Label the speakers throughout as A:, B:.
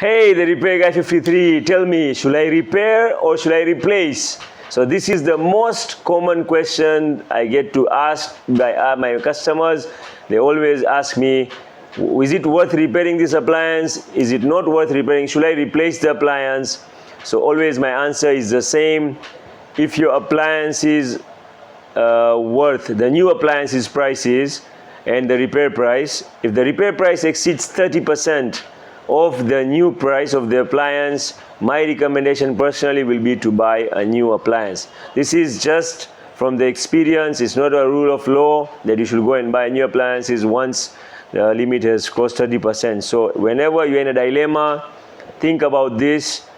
A: Hey, the repair guy 53, tell me, should I repair or should I replace? So this is the most common question I get to ask by my customers. They always ask me, is it worth repairing this appliance? Is it not worth repairing? Should I replace the appliance? So always my answer is the same. If your appliance is worth the new appliance's prices and the repair price, if the repair price exceeds 30% of the new price of the appliance, my recommendation personally will be to buy a new appliance. This is just from the experience. It's not a rule of law that you should go and buy new appliances once the limit has crossed 30%. So whenever you're in a dilemma, think about this.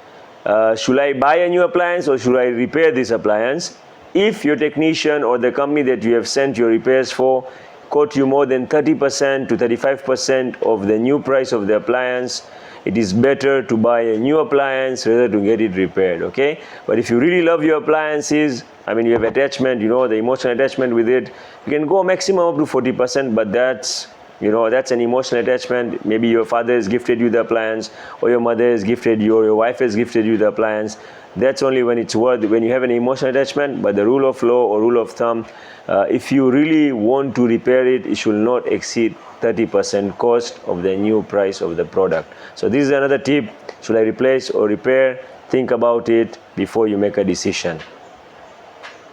A: Should I buy a new appliance or should I repair this appliance? If your technician or the company that you have sent your repairs for quote you more than 30% to 35% of the new price of the appliance, it is better to buy a new appliance rather to get it repaired, okay? But if you really love your appliances, I mean you have attachment, you know, the emotional attachment with it, you can go maximum up to 40%, but that's, you know, that's an emotional attachment. Maybe your father has gifted you the appliance, or your mother has gifted you, or your wife has gifted you the appliance. That's only when it's worth, when you have an emotional attachment. But the rule of law or rule of thumb, if you really want to repair it, it should not exceed 30% cost of the new price of the product. So this is another tip. Should I replace or repair? Think about it before you make a decision.